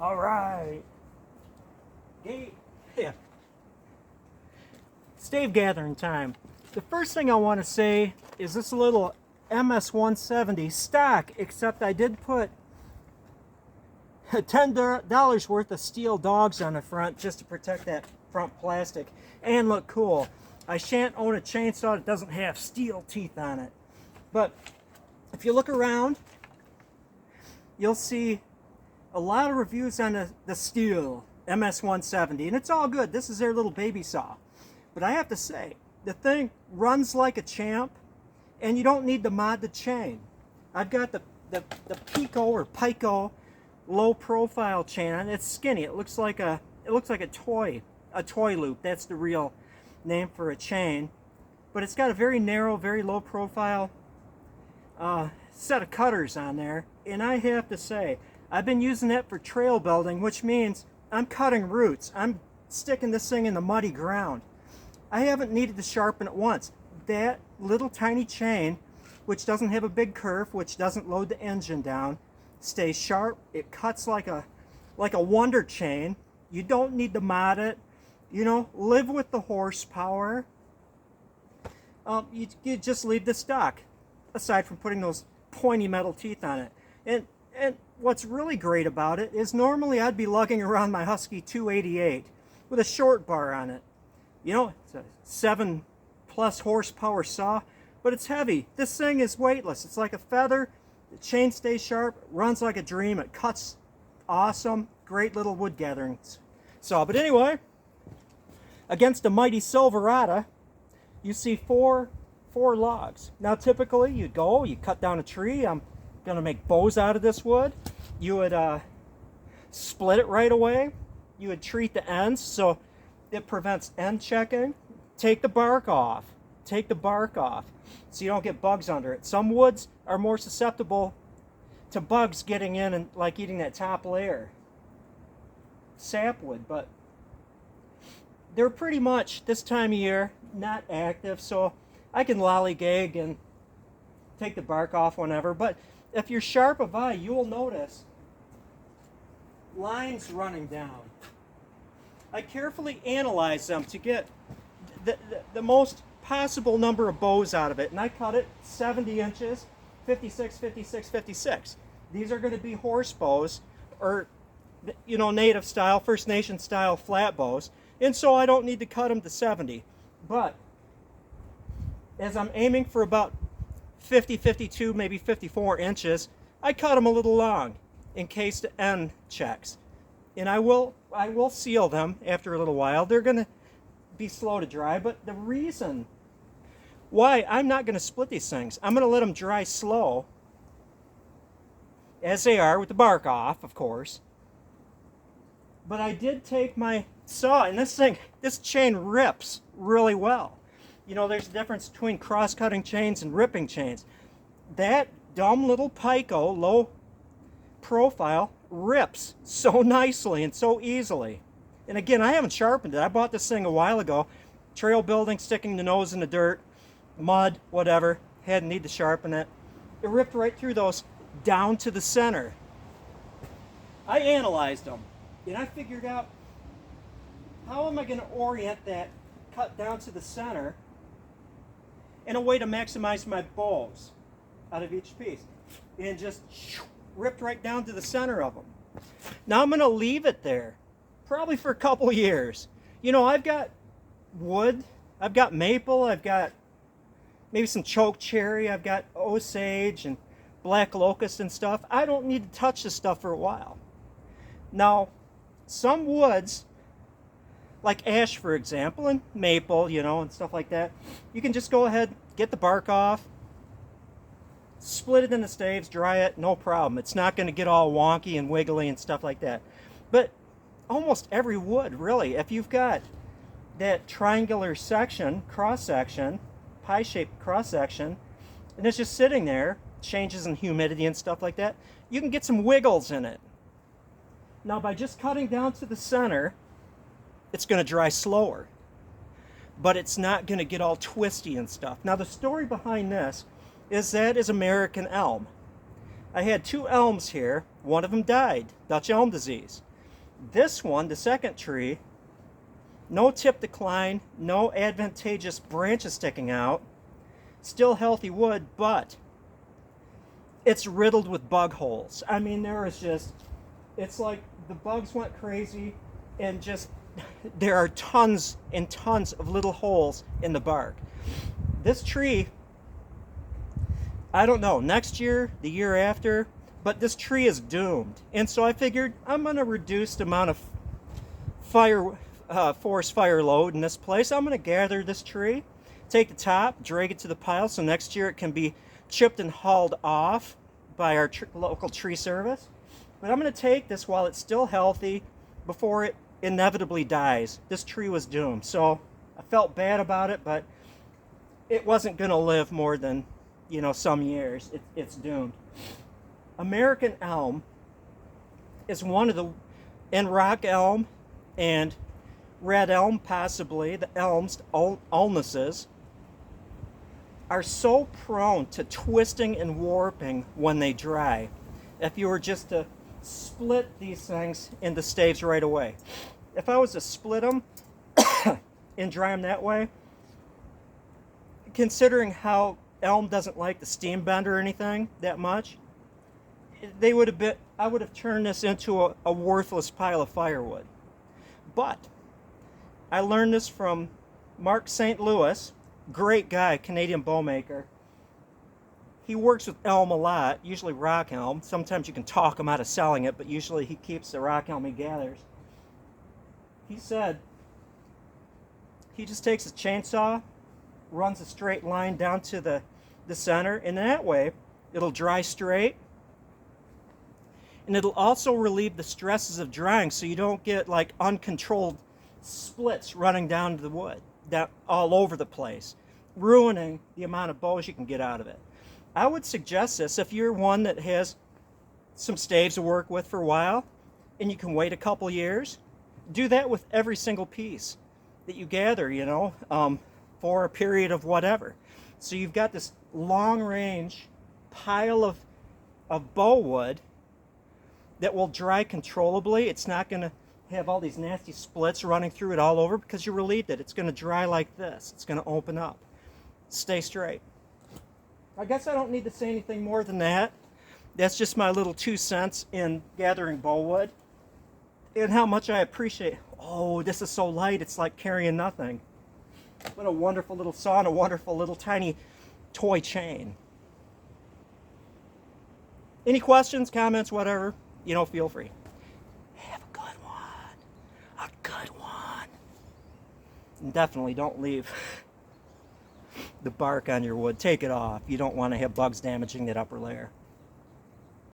All right. Yeah. Stave gathering time. The first thing I want to say is this little MS-170 stock, except I did put $10 worth of steel dogs on the front just to protect that front plastic and look cool. I shan't own a chainsaw that doesn't have steel teeth on it. But if you look around, you'll see a lot of reviews on the steel MS-170, and it's all good. This is their little baby saw. But I have to say, the thing runs like a champ, and you don't need to mod the chain. I've got the Pico or Pico low profile chain on. It's skinny. It looks like a toy loop. That's the real name for a chain. But it's got a very narrow, very low profile set of cutters on there, and I have to say, I've been using that for trail building, which means I'm cutting roots. I'm sticking this thing in the muddy ground. I haven't needed to sharpen it once. That little tiny chain, which doesn't have a big curve, which doesn't load the engine down, stays sharp. It cuts like a wonder chain. You don't need to mod it. You know, live with the horsepower. You just leave the stock, aside from putting those pointy metal teeth on it. And what's really great about it is normally I'd be lugging around my Husky 288 with a short bar on it. You know, it's a 7+ horsepower saw, but it's heavy. This thing is weightless. It's like a feather. The chain stays sharp, runs like a dream. It cuts awesome. Great little wood gathering saw. But anyway, against a mighty Silverado, you see four logs. Now typically you cut down a tree. I'm going to make bows out of this wood. You would split it right away. You would treat the ends so it prevents end checking. Take the bark off. Take the bark off so you don't get bugs under it. Some woods are more susceptible to bugs getting in and like eating that top layer. Sapwood, but they're pretty much this time of year not active, so I can lollygag and take the bark off whenever. But if you're sharp of eye, you will notice lines running down. I carefully analyze them to get the most possible number of bows out of it, and I cut it 70 inches, 56, 56, 56. These are going to be horse bows, or you know, native style, First Nation style flat bows, and so I don't need to cut them to 70. But as I'm aiming for about 50, 52, maybe 54 inches, I cut them a little long in case the end checks. And I will seal them after a little while. They're going to be slow to dry, but the reason why I'm not going to split these things, I'm going to let them dry slow, as they are, with the bark off, of course. But I did take my saw, and this chain rips really well. You know, there's a difference between cross-cutting chains and ripping chains. That dumb little Pico, low profile, rips so nicely and so easily. And again, I haven't sharpened it. I bought this thing a while ago. Trail building, sticking the nose in the dirt, mud, whatever. Hadn't need to sharpen it. It ripped right through those down to the center. I analyzed them, and I figured out how am I going to orient that cut down to the center in a way to maximize my bows out of each piece. And just ripped right down to the center of them. Now I'm going to leave it there, probably for a couple years. You know, I've got wood, I've got maple, I've got maybe some choke cherry, I've got osage and black locust and stuff. I don't need to touch this stuff for a while. Now, some woods, like ash for example, and maple, you know, and stuff like that, you can just go ahead, get the bark off, split it into staves, dry it, no problem. It's not going to get all wonky and wiggly and stuff like that. But almost every wood, really, if you've got that triangular section, cross-section, pie-shaped cross-section, and it's just sitting there, changes in humidity and stuff like that, you can get some wiggles in it. Now, by just cutting down to the center, it's going to dry slower, but it's not going to get all twisty and stuff. Now, the story behind this is that is American elm. I had 2 elms here. One of them died, Dutch elm disease. This one, the second tree, no tip decline, no advantageous branches sticking out, still healthy wood, but it's riddled with bug holes. I mean, there is just, it's like the bugs went crazy, and just there are tons and tons of little holes in the bark. This tree, I don't know, next year, the year after, but this tree is doomed. And so I figured I'm going to reduce the amount of forest fire load in this place. I'm going to gather this tree, take the top, drag it to the pile, so next year it can be chipped and hauled off by our local tree service. But I'm going to take this while it's still healthy before it inevitably dies. This tree was doomed. So I felt bad about it, but it wasn't going to live more than, some years. It's doomed. American elm is one of the, and rock elm and red elm, possibly, the ulnuses, are so prone to twisting and warping when they dry. If you were just to split these things into staves right away. If I was to split them and dry them that way, considering how elm doesn't like the steam bend or anything that much, I would have turned this into a worthless pile of firewood. But I learned this from Mark St. Louis, great guy, Canadian bow maker. He works with elm a lot, usually rock elm. Sometimes you can talk him out of selling it, but usually he keeps the rock elm he gathers. He said he just takes his chainsaw, runs a straight line down to the center, and that way it'll dry straight. And it'll also relieve the stresses of drying, so you don't get like uncontrolled splits running down to the wood, down all over the place, ruining the amount of bows you can get out of it. I would suggest this if you're one that has some staves to work with for a while and you can wait a couple years. Do that with every single piece that you gather, for a period of whatever. So you've got this long range pile of bow wood that will dry controllably. It's not going to have all these nasty splits running through it all over because you relieved it. It's going to dry like this. It's going to open up. Stay straight. I guess I don't need to say anything more than that. That's just my little 2 cents in gathering bow wood and how much I appreciate. Oh, this is so light, it's like carrying nothing. What a wonderful little saw and a wonderful little tiny toy chain. Any questions, comments, whatever, feel free. Have a good one. A good one. And definitely don't leave the bark on your wood. Take it off. You don't want to have bugs damaging that upper layer.